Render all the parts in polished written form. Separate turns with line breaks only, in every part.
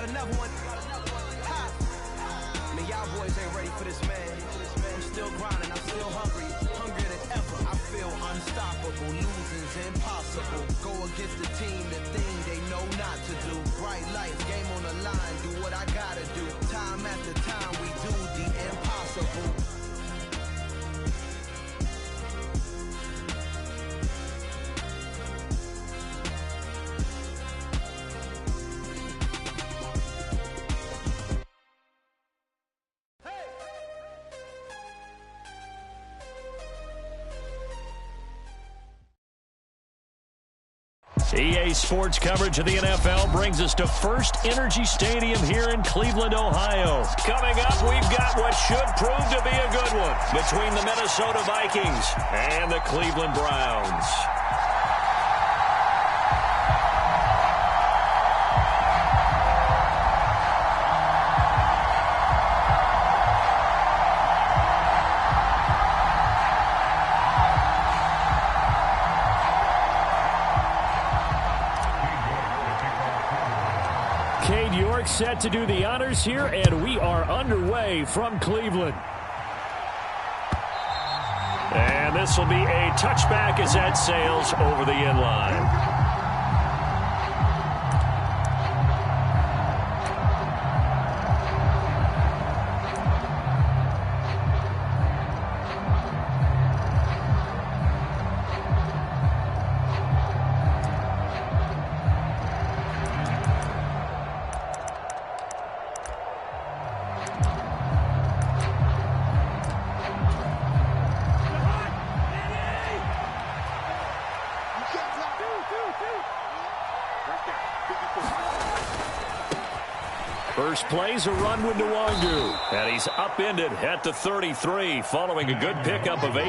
got another one. Ha! Man, y'all boys ain't ready for this, man. I'm still grinding, I'm still hungry. Hungrier than ever. I feel unstoppable. Losing's impossible. Go against the team, the thing they know not to do. Bright lights, game on the line. Do what I gotta do. Time after time, we do the impossible.
EA Sports coverage of the NFL brings us to First Energy Stadium here in Cleveland, Ohio. Coming up, we've got what should prove to be a good one between the Minnesota Vikings and the Cleveland Browns. Set to do the honors here, and we are underway from Cleveland. And this will be a touchback as that sails over the end line. First play's a run with Nwangu, and he's upended at the 33 following a good pickup of 8.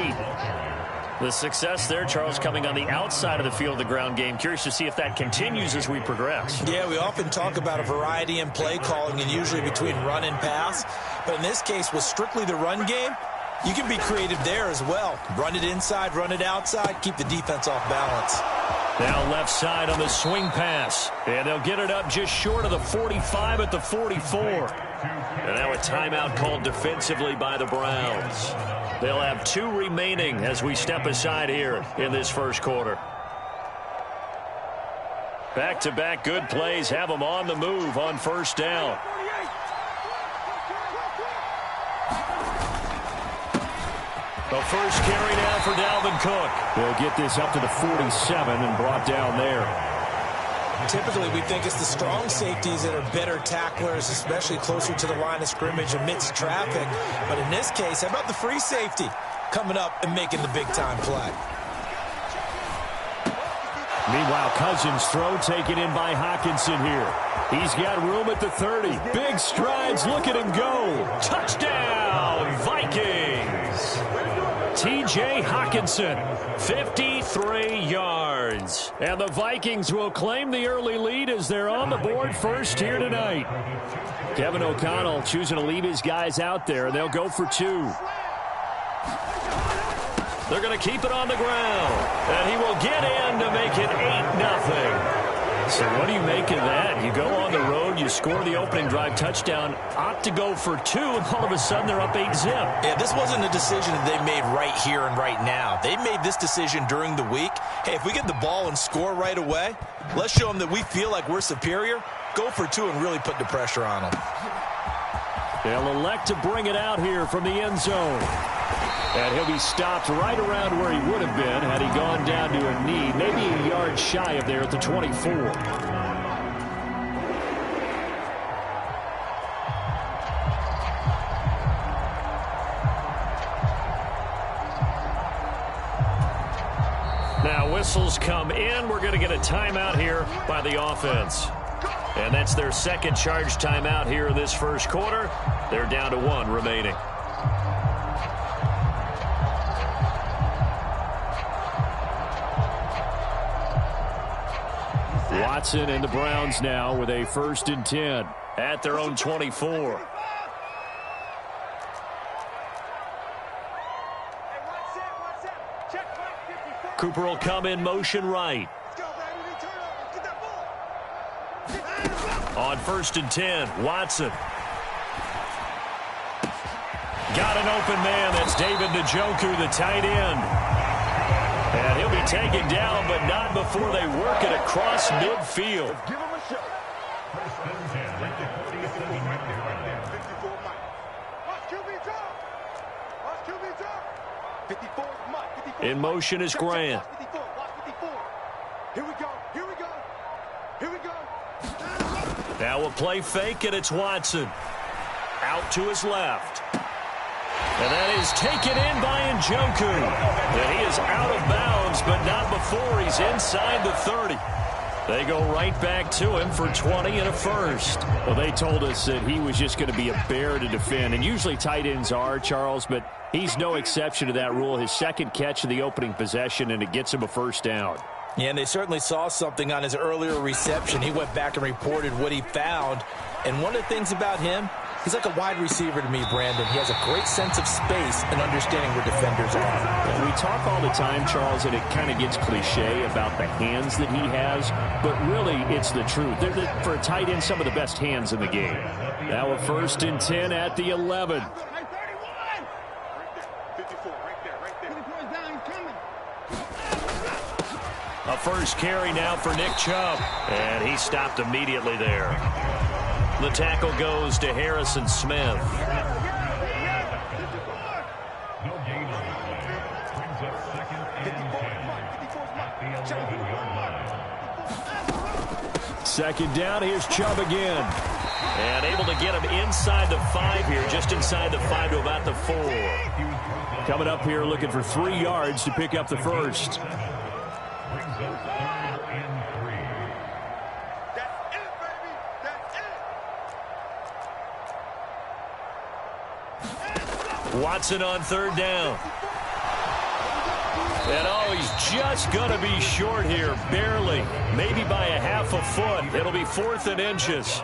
The success there, Charles, coming on the outside of the field, the ground game. Curious to see if that continues as we progress.
Yeah, we often talk about a variety in play calling and usually between run and pass. But in this case, with strictly the run game, you can be creative there as well. Run it inside, run it outside, keep the defense off balance.
Now left side on the swing pass. And they'll get it up just short of the 45 at the 44. And now a timeout called defensively by the Browns. They'll have 2 remaining as we step aside here in this first quarter. Back-to-back good plays have them on the move on first down. The first carry now for Dalvin Cook. They'll get this up to the 47 and brought down there.
Typically, we think it's the strong safeties that are better tacklers, especially closer to the line of scrimmage amidst traffic. But in this case, how about the free safety coming up and making the big-time play?
Meanwhile, Cousins' throw taken in by Hockenson here. He's got room at the 30. Big strides. Look at him go. Touchdown, Vikings. T.J. Hockenson, 53 yards. And the Vikings will claim the early lead as they're on the board first here tonight. Kevin O'Connell choosing to leave his guys out there. They'll go for 2. They're going to keep it on the ground. And he will get in to make it 8-0. So what do you make of that? You go on the road, you score the opening drive touchdown, opt to go for 2, and all of a sudden they're up 8-zip.
Yeah, this wasn't a decision that they made right here and right now. They made this decision during the week. Hey, if we get the ball and score right away, let's show them that we feel like we're superior. Go for 2 and really put the pressure on them.
They'll elect to bring it out here from the end zone. And he'll be stopped right around where he would have been had he gone down to a knee, maybe a yard shy of there at the 24. Now whistles come in. We're going to get a timeout here by the offense. And that's their second charge timeout here in this first quarter. They're down to 1 remaining. Watson and the Browns now with a 1st and 10 at their own 24. Cooper will come in motion right. On 1st and 10, Watson. Got an open man. That's David Njoku, the tight end. And he'll be taken down, but not before they work it across midfield.
Give him a show.
In motion is Grant.
Here we go. Here we go. Here we go.
Now a play fake, and it's Watson. Out to his left. And that is taken in by Njoku. And he is out of bounds, but not before he's inside the 30. They go right back to him for 20 and a first.
Well, they told us that he was just going to be a bear to defend. And usually tight ends are, Charles, but he's no exception to that rule. His second catch of the opening possession, and it gets him a first down.
Yeah, and they certainly saw something on his earlier reception. He went back and reported what he found. And one of the things about him, he's like a wide receiver to me, Brandon. He has a great sense of space and understanding where defenders are.
And we talk all the time, Charles, and it kind of gets cliche about the hands that he has, but really it's the truth. They're for a tight end, some of the best hands in the game.
Now a 1st and 10 at the 11. A first carry now for Nick Chubb. And he stopped immediately there. The tackle goes to Harrison Smith. Second down, here's Chubb again. And able to get him inside the 5 here, just inside the 5 to about the 4.
Coming up here looking for 3 yards to pick up the first.
Watson on 3rd down. And he's just going to be short here, barely, maybe by a half a foot. It'll be 4th and inches.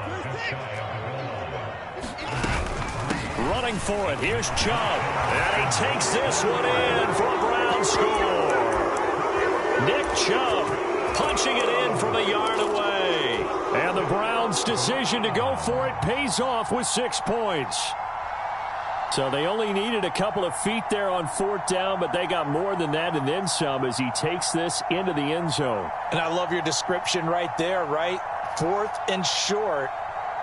Running for it, here's Chubb. And he takes this one in for a Brown score. Nick Chubb punching it in from a yard away.
And the Browns' decision to go for it pays off with 6 points. So they only needed a couple of feet there on 4th down, but they got more than that and then some as he takes this into the end zone.
And I love your description right there, right? 4th and short.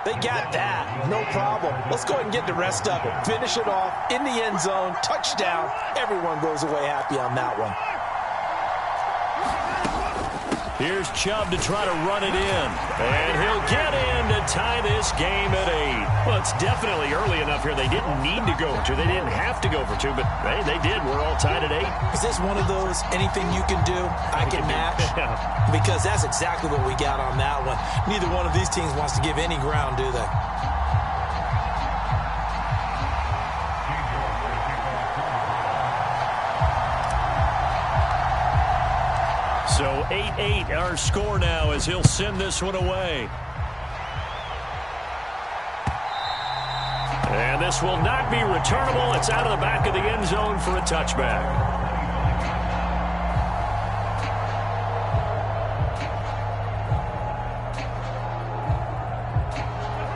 They got that. No problem. Let's go ahead and get the rest of it. Finish it off in the end zone. Touchdown. Everyone goes away happy on that one.
Here's Chubb to try to run it in. And he'll get in to tie this game at 8.
Well, it's definitely early enough here. They didn't need to go for 2. They didn't have to go for 2, but hey, they did. We're all tied at 8.
Is this one of those anything you can do, I can match? Because that's exactly what we got on that one. Neither one of these teams wants to give any ground, do they?
So 8-8 our score now as he'll send this one away. And this will not be returnable. It's out of the back of the end zone for a touchback.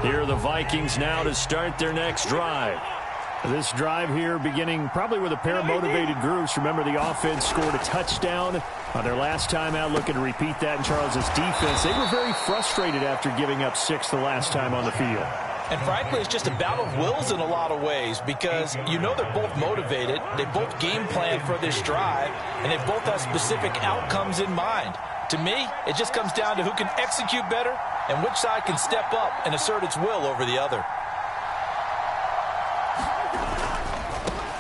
Here are the Vikings now to start their next drive.
This drive here beginning probably with a pair of motivated groups. Remember, the offense scored a touchdown on their last time out, looking to repeat that in Charles's defense. They were very frustrated after giving up 6 the last time on the field.
And frankly, it's just a battle of wills in a lot of ways because you know they're both motivated. They both game plan for this drive, and they both have specific outcomes in mind. To me, it just comes down to who can execute better and which side can step up and assert its will over the other.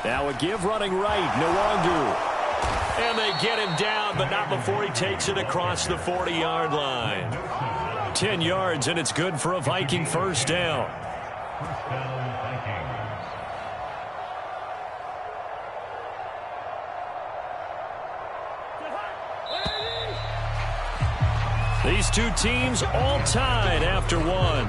Now a give running right, Nwangu. And they get him down, but not before he takes it across the 40-yard line. 10 yards, and it's good for a Viking first down. These two teams all tied after one.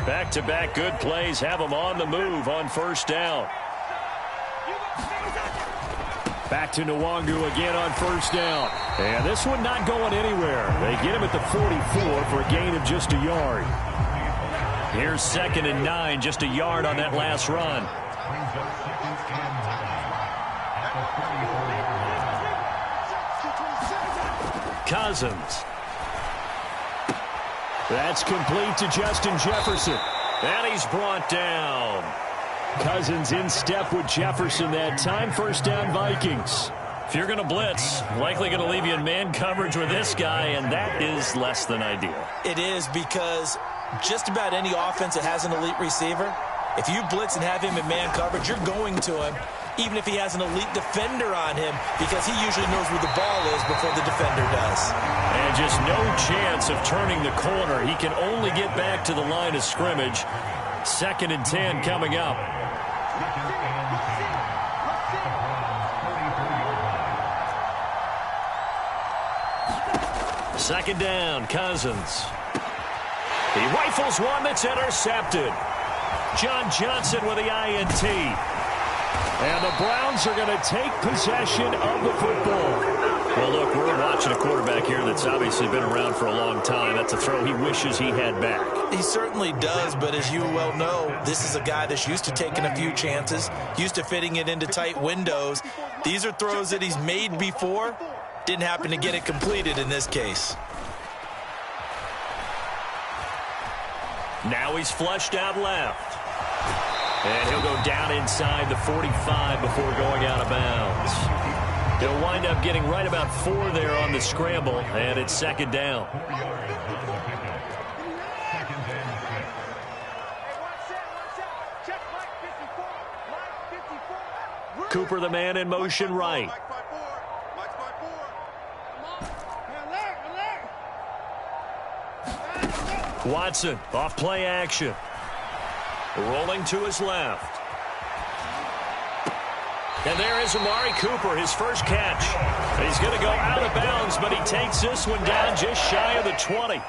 Back-to-back good plays have them on the move on first down. Back to Nwangu again on first down. And this one not going anywhere. They get him at the 44 for a gain of just a yard. Here's 2nd and 9, just a yard on that last run. Cousins. That's complete to Justin Jefferson. And he's brought down. Cousins in step with Jefferson that time. First down, Vikings. If you're going to blitz, likely going to leave you in man coverage with this guy, and that is less than ideal.
It is, because just about any offense that has an elite receiver, if you blitz and have him in man coverage, you're going to him, even if he has an elite defender on him, because he usually knows where the ball is before the defender does.
And just no chance of turning the corner. He can only get back to the line of scrimmage. 2nd and 10 coming up. Second down, Cousins. He rifles one that's intercepted. John Johnson with the INT. And the Browns are going to take possession of the football. Well, look, we're watching a quarterback here that's obviously been around for a long time. That's a throw he wishes he had back.
He certainly does, but as you well know, this is a guy that's used to taking a few chances, used to fitting it into tight windows. These are throws that he's made before. Didn't happen to get it completed in this case.
Now he's flushed out left. And he'll go down inside the 45 before going out of bounds. He'll wind up getting right about 4 there on the scramble, and it's 2nd down. Cooper, the man in motion right. Watson off play action. Rolling to his left. And there is Amari Cooper, his first catch. He's going to go out of bounds, but he takes this one down just shy of the 20.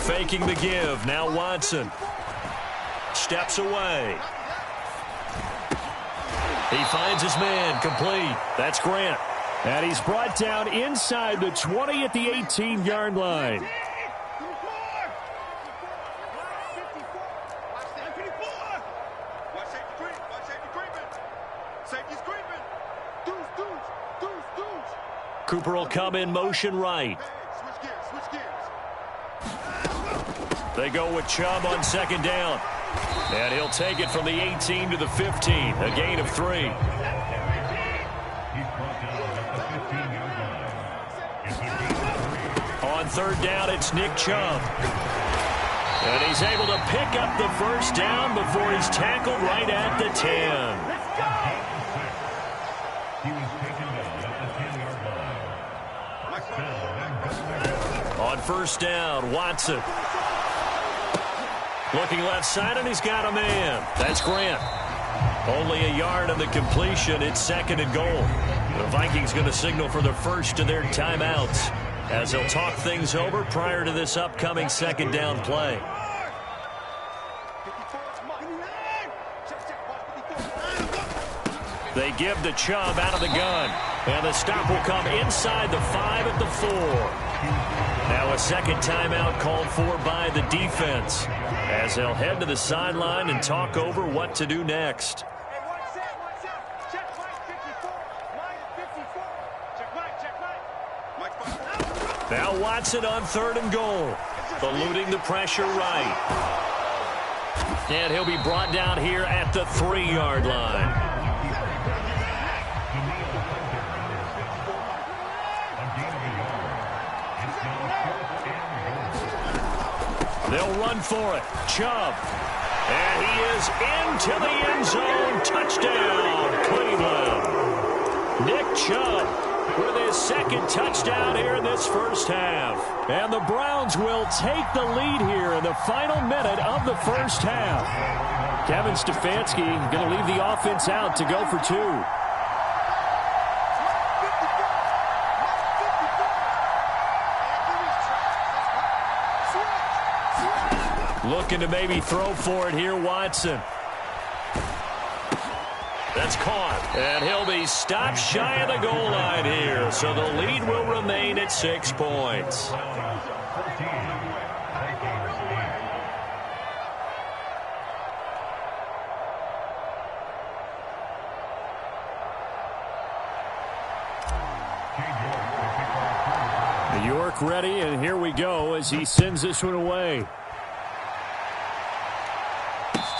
Faking the give. Now Watson steps away. He finds his man, complete. That's Grant. And he's brought down inside the 20 at the 18-yard line. Cooper will come in motion right. They go with Chubb on 2nd down. And he'll take it from the 18 to the 15, a gain of 3. On 3rd down, it's Nick Chubb. And he's able to pick up the first down before he's tackled right at the 10. On 1st down, Watson. Looking left side, and he's got a man. That's Grant. Only a yard on the completion. It's 2nd and goal. The Vikings going to signal for the first of their timeouts as they'll talk things over prior to this upcoming 2nd down play. They give the Chubb out of the gun. And the stop will come inside the 5 at the 4. Now a second timeout called for by the defense as they'll head to the sideline and talk over what to do next. Now Watson on 3rd and goal. Eluding the pressure right. And he'll be brought down here at the 3-yard line. They'll run for it. Chubb. And he is into the end zone. Touchdown, Cleveland. Nick Chubb with his 2nd touchdown here in this first half. And the Browns will take the lead here in the final minute of the first half. Kevin Stefanski going to leave the offense out to go for 2. Looking to maybe throw for it here, Watson. That's caught, and he'll be stopped shy of the goal line here, so the lead will remain at 6 points. York ready, and here we go as he sends this one away.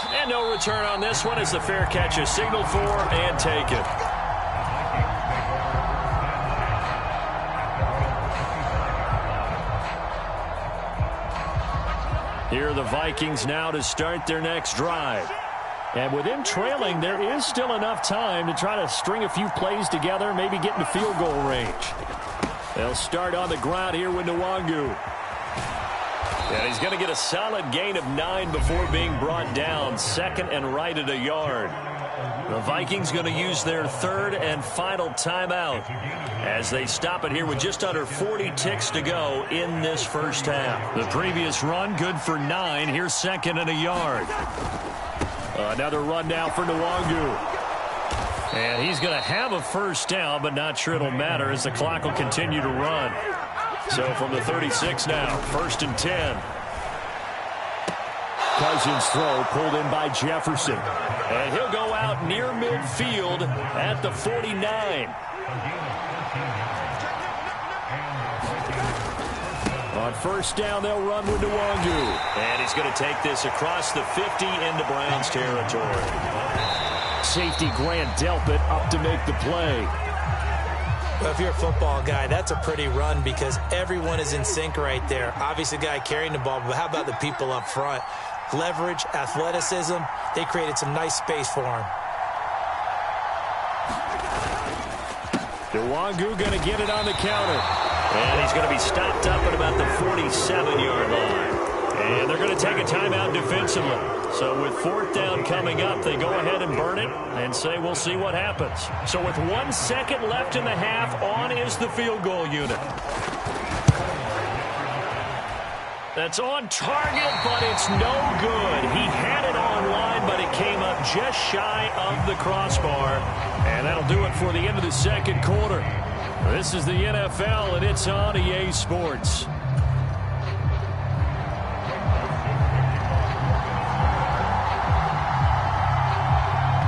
And no return on this one as the fair catch is signaled for and taken. Here are the Vikings now to start their next drive. And with them trailing, there is still enough time to try to string a few plays together, maybe get into field goal range. They'll start on the ground here with Nwangu. And he's going to get a solid gain of 9 before being brought down. Second and right at a yard. The Vikings going to use their third and final timeout as they stop it here with just under 40 ticks to go in this first half. The previous run good for 9. Here's second and a yard. Another run now for Nwangu. And he's going to have a first down, but not sure it'll matter as the clock will continue to run. So from the 36 now, first and 10. Cousins throw pulled in by Jefferson. And he'll go out near midfield at the 49. On first down, they'll run with Nwangu. And he's going to take this across the 50 into Browns territory. Safety Grant Delpit up to make the play.
Well, if you're a football guy, that's a pretty run because everyone is in sync right there. Obviously, the guy carrying the ball, but how about the people up front? Leverage, athleticism, they created some nice space for him.
Nwangu going to get it on the counter. And he's going to be stopped up at about the 47-yard line. And they're going to take a timeout defensively. So with fourth down coming up, they go ahead and burn it and say we'll see what happens. So with 1 second left in the half, on is the field goal unit. That's on target, but it's no good. He had it on line, but it came up just shy of the crossbar. And that'll do it for the end of the second quarter. This is the NFL, and it's on EA Sports.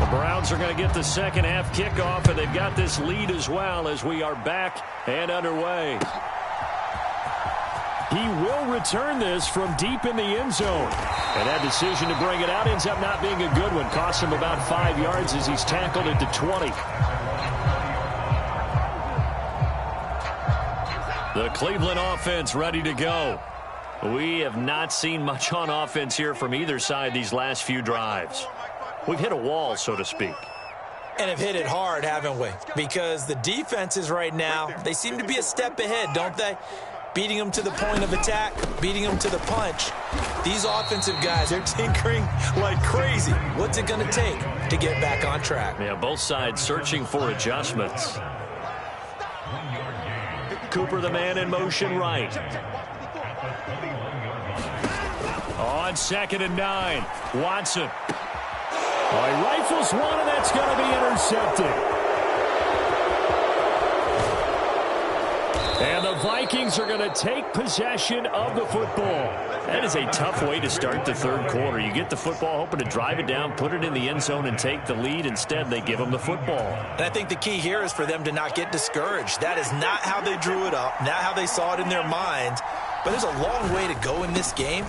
Browns are going to get the second half kickoff, and they've got this lead as well as we are back and underway. He will return this from deep in the end zone. And that decision to bring it out ends up not being a good one. Cost him about 5 yards as he's tackled at the 20. The Cleveland offense ready to go. We have not seen much on offense here from either side these last few drives. We've hit a wall, so to speak.
And have hit it hard, haven't we? Because the defenses right now, they seem to be a step ahead, don't they? Beating them to the point of attack, beating them to the punch. These offensive guys, they're tinkering like crazy. What's it going to take to get back on track?
Yeah, both sides searching for adjustments. Cooper, the man in motion right. On second and 9, Watson. Oh, he rifles one, and that's going to be intercepted. And the Vikings are going to take possession of the football. That is a tough way to start the third quarter. You get the football, hoping to drive it down, put it in the end zone, and take the lead. Instead, they give them the football.
And I think the key here is for them to not get discouraged. That is not how they drew it up, not how they saw it in their minds. But there's a long way to go in this game.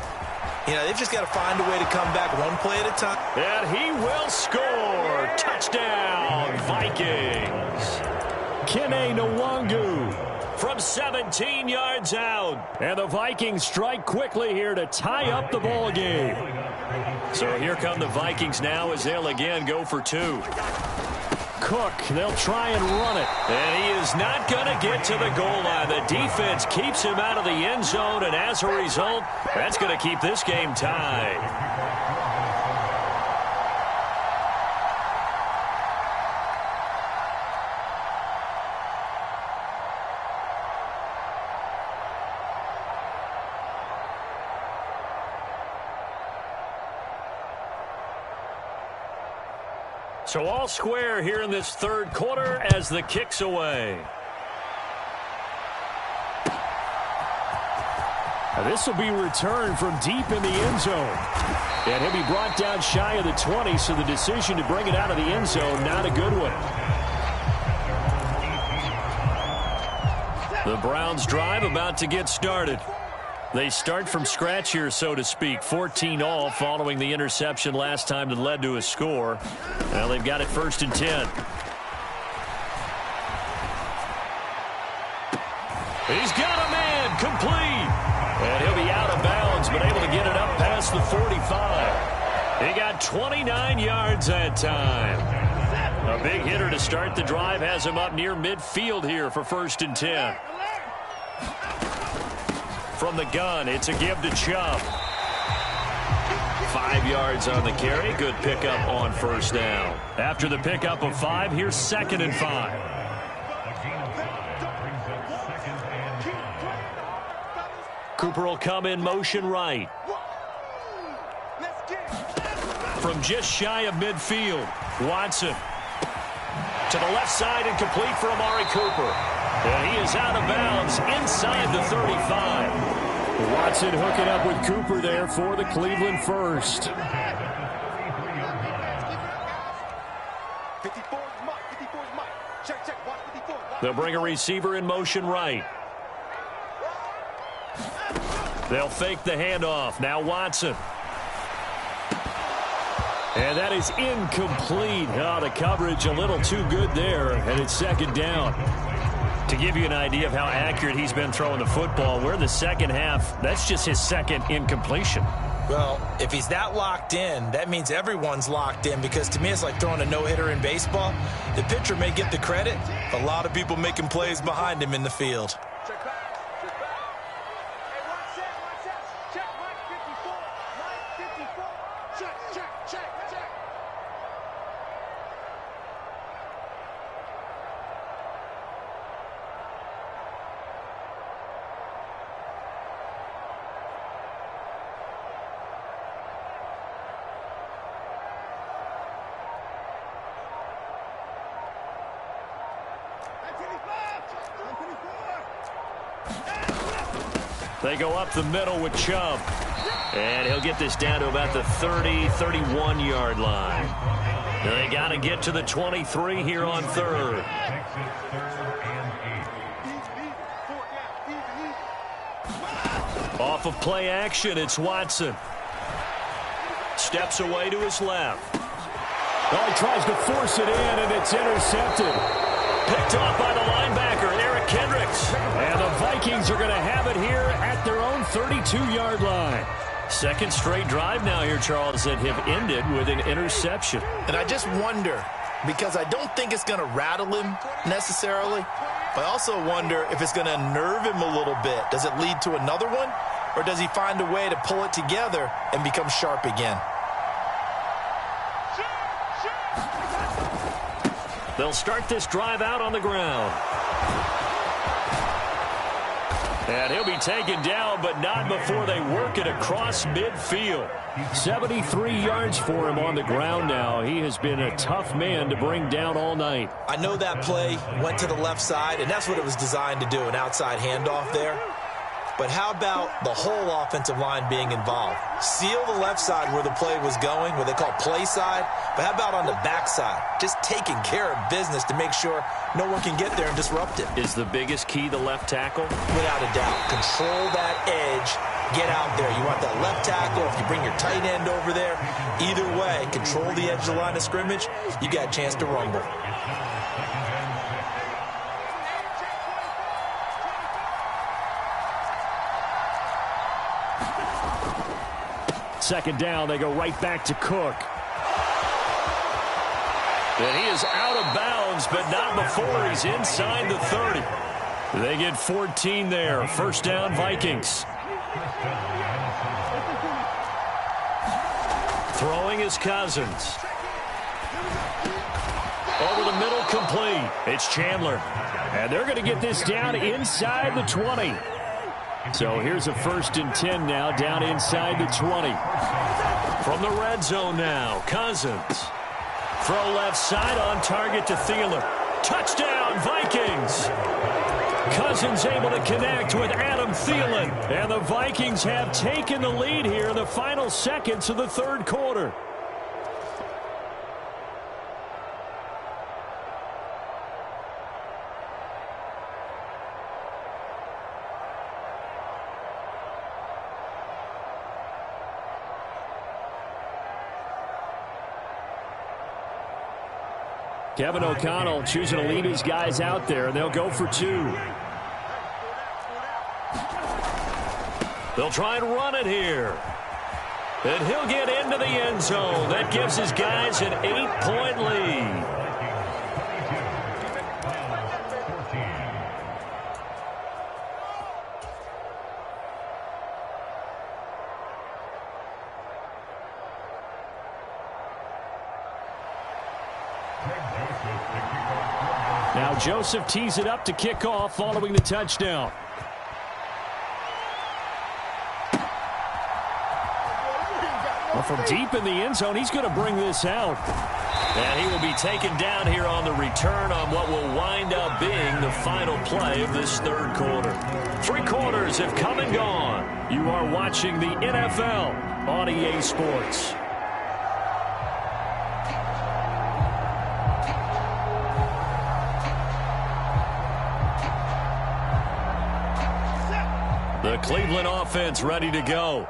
You know, they've just got to find a way to come back one play at a time.
And he will score. Touchdown, Vikings. Kene Nwangu from 17 yards out. And the Vikings strike quickly here to tie up the ball game. So here come the Vikings now as they'll again go for 2. Cook, they'll try and run it. And he is not going to get to the goal line. The defense keeps him out of the end zone, and as a result, that's going to keep this game tied. So all square here in this third quarter as the kick's away.
Now this will be returned from deep in the end zone. And he'll be brought down shy of the 20, so the decision to bring it out of the end zone, not a good one.
The Browns drive about to get started. They start from scratch here, so to speak. 14-all following the interception last time that led to a score. Well, they've got it 1st and 10. He's got a man complete. And he'll be out of bounds, but able to get it up past the 45. He got 29 yards that time. A big hitter to start the drive has him up near midfield here for 1st and 10. From the gun, it's a give to Chubb. 5 yards on the carry. Good pickup on 1st down. After the pickup of 5, here's 2nd and 5. Cooper will come in motion right. From just shy of midfield, Watson. To the left side and complete for Amari Cooper. And he is out of bounds inside the 35.
Watson hooking up with Cooper there for the Cleveland first.
54 is Mike. 54 is Mike. Check. Watch 54.
They'll bring a receiver in motion right. They'll fake the handoff. Now Watson. And that is incomplete. Oh, the coverage a little too good there, and it's 2nd down. To give you an idea of how accurate he's been throwing the football, we're in the second half. That's just his 2nd incompletion.
Well, if he's that locked in, that means everyone's locked in, because to me it's like throwing a no-hitter in baseball. The pitcher may get the credit, a lot of people making plays behind him in the field.
Check back. Hey, watch that. Check Mike 54. Mike 54. Check.
They go up the middle with Chubb. And he'll get this down to about the 30, 31-yard line. They got to get to the 23 here on 3rd. Off of play action, it's Watson. Steps away to his left.
Oh, he tries to force it in, and it's intercepted.
Picked off by the linebacker, Eric Kendricks.
And the Vikings are going to have it here at their own 32-yard line.
2nd straight drive now here, Charles, that have ended with an interception.
And I just wonder, because I don't think it's going to rattle him necessarily, but I also wonder if it's going to unnerve him a little bit. Does it lead to another one, or does he find a way to pull it together and become sharp again?
They'll start this drive out on the ground. And he'll be taken down, but not before they work it across midfield.
73 yards for him on the ground now. He has been a tough man to bring down all night.
I know that play went to the left side, and that's what it was designed to do, an outside handoff there. But how about the whole offensive line being involved? Seal the left side where the play was going, what they call play side. But how about on the back side? Just taking care of business to make sure no one can get there and disrupt it.
Is the biggest key the left tackle?
Without a doubt. Control that edge. Get out there. You want that left tackle. If you bring your tight end over there, either way, control the edge of the line of scrimmage, you got a chance to rumble.
Second down, they go right back to Cook.
And he is out of bounds, but not before he's inside the 30. They get 14 there. 1st down, Vikings. Throwing is Cousins. Over the middle, complete. It's Chandler.
And they're going to get this down inside the 20. So here's a 1st and 10 now, down inside the 20.
From the red zone now, Cousins. Throw left side on target to Thielen. Touchdown, Vikings! Cousins able to connect with Adam Thielen. And the Vikings have taken the lead here in the final seconds of the third quarter. Kevin O'Connell choosing to lead his guys out there, and they'll go for two. They'll try and run it here. And he'll get into the end zone. That gives his guys an 8-point lead. Now Joseph tees it up to kick off following the touchdown. Well, from deep in the end zone, he's going to bring this out. And he will be taken down here on the return on what will wind up being the final play of this third quarter. 3 quarters have come and gone. You are watching the NFL on EA Sports. The Cleveland offense ready to go.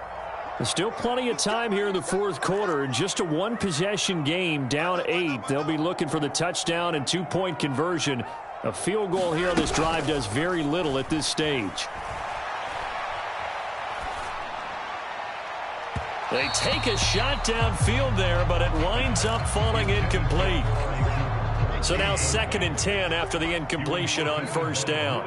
There's still plenty of time here in the fourth quarter. In just a one-possession game, down 8. They'll be looking for the touchdown and 2-point conversion. A field goal here on this drive does very little at this stage. They take a shot downfield there, but it winds up falling incomplete. So now 2nd and 10 after the incompletion on first down.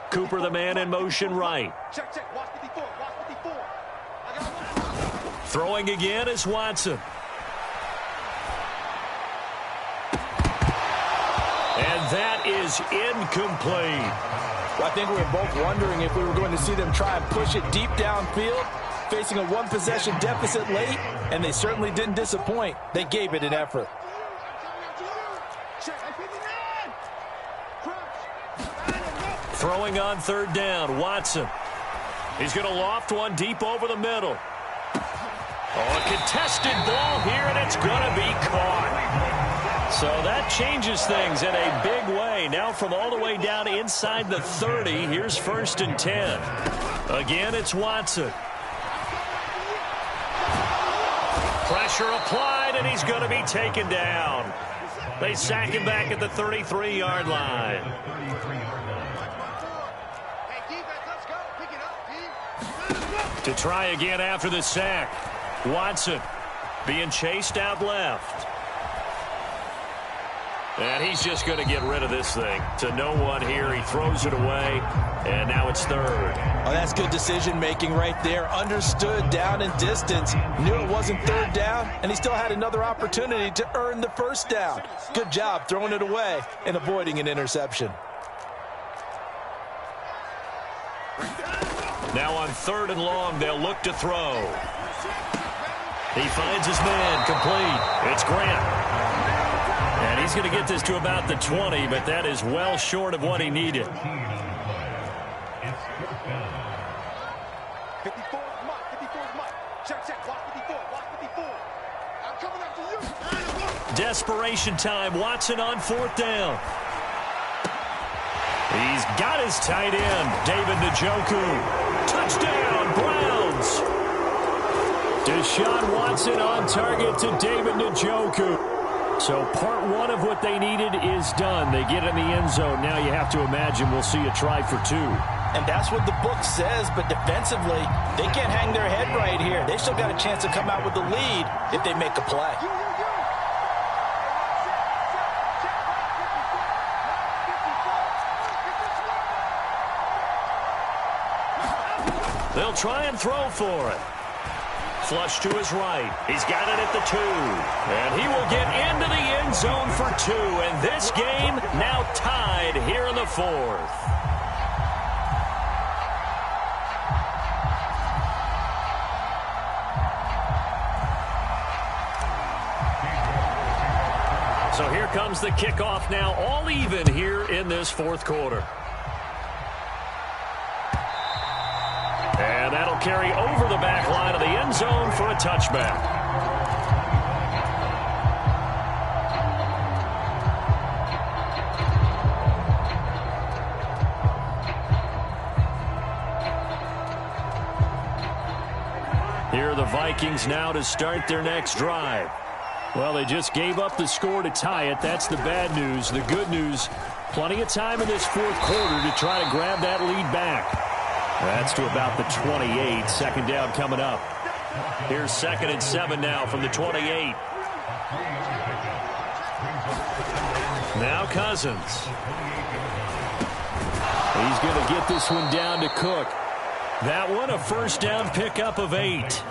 Cooper, the man in motion right.
Check. Watch 54. Watch 54. I got one.
Throwing again is Watson. And that is incomplete.
I think we were both wondering if we were going to see them try and push it deep downfield, facing a one-possession deficit late, and they certainly didn't disappoint. They gave it an effort.
Throwing on third down, Watson. He's going to loft one deep over the middle. Oh, a contested ball here, and it's going to be caught. So that changes things in a big way. Now from all the way down inside the 30, here's 1st and 10. Again, it's Watson. Pressure applied, and he's going to be taken down. They sack him back at the 33-yard line. To try again after the sack. Watson being chased out left. And he's just going to get rid of this thing. To no one here. He throws it away. And now it's 3rd.
Oh, that's good decision-making right there. Understood down and distance. Knew it wasn't 3rd down. And he still had another opportunity to earn the 1st down. Good job throwing it away and avoiding an interception.
Now on 3rd and long, they'll look to throw. He finds his man, complete. It's Grant. And he's going to get this to about the 20, but that is well short of what he needed.
54, Mike. Check. Watch 54. I'm coming after you.
Desperation time. Watson on 4th down. He's got his tight end, David Njoku. Touchdown, Browns. Deshaun Watson on target to David Njoku. So part 1 of what they needed is done. They get in the end zone. Now you have to imagine we'll see a try for 2.
And that's what the book says, but defensively, they can't hang their head right here. They still got a chance to come out with the lead if they make a play.
They'll try and throw for it. Flush to his right. He's got it at the 2. And he will get into the end zone for 2. And this game now tied here in the 4th. So here comes the kickoff now, all even here in this fourth quarter. And that'll carry over the back line of the end zone for a touchback. Here are the Vikings now to start their next drive. Well, they just gave up the score to tie it. That's the bad news. The good news, plenty of time in this fourth quarter to try to grab that lead back. That's to about the 28. Second down coming up. Here's 2nd and 7 now from the 28. Now Cousins. He's going to get this one down to Cook. That one, a first down pickup of 8.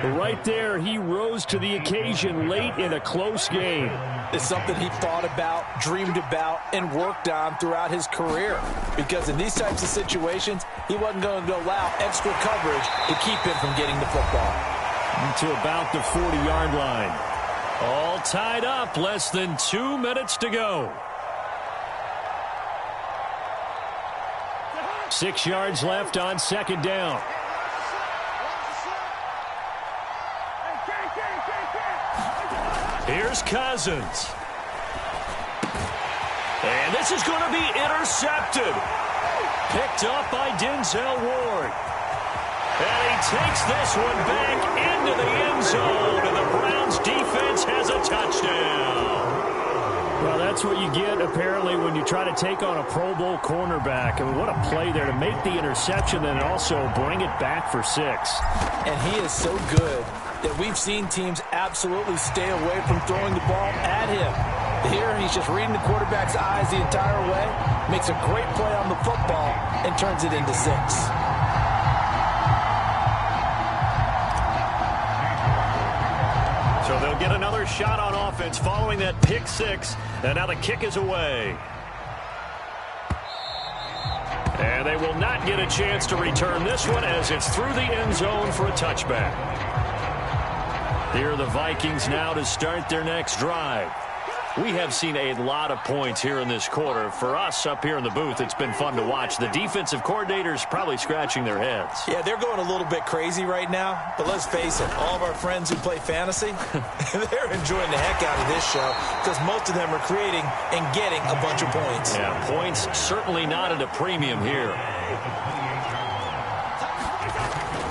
Right there, he rose to the occasion late in a close game.
It's something he thought about, dreamed about, and worked on throughout his career. Because in these types of situations, he wasn't going to allow extra coverage to keep him from getting the football.
To about the 40-yard line. All tied up, less than 2 minutes to go. 6 yards left on second down. Here's Cousins. And this is going to be intercepted. Picked up by Denzel Ward. And he takes this one back into the end zone. And the Browns defense has a touchdown. Well, that's what you get, apparently, when you try to take on a Pro Bowl cornerback. I mean, what a play there to make the interception and also bring it back for 6.
And he is so good that we've seen teams absolutely stay away from throwing the ball at him. Here, he's just reading the quarterback's eyes the entire way, makes a great play on the football, and turns it into 6.
So they'll get another shot on offense following that pick 6. And now the kick is away. And they will not get a chance to return this one as it's through the end zone for a touchback. Here are the Vikings now to start their next drive. We have seen a lot of points here in this quarter. For us up here in the booth, it's been fun to watch. The defensive coordinators probably scratching their heads.
Yeah, they're going a little bit crazy right now. But let's face it, all of our friends who play fantasy, they're enjoying the heck out of this show because most of them are creating and getting a bunch of points.
Yeah, points certainly not at a premium here.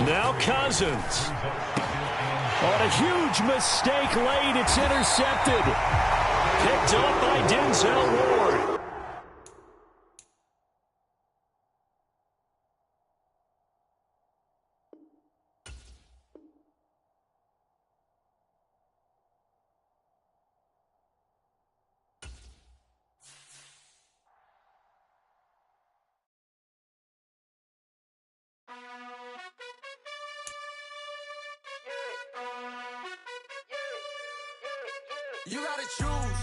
Now Cousins.
On a huge mistake late, it's intercepted.
Picked up by Denzel Ward.
You gotta choose.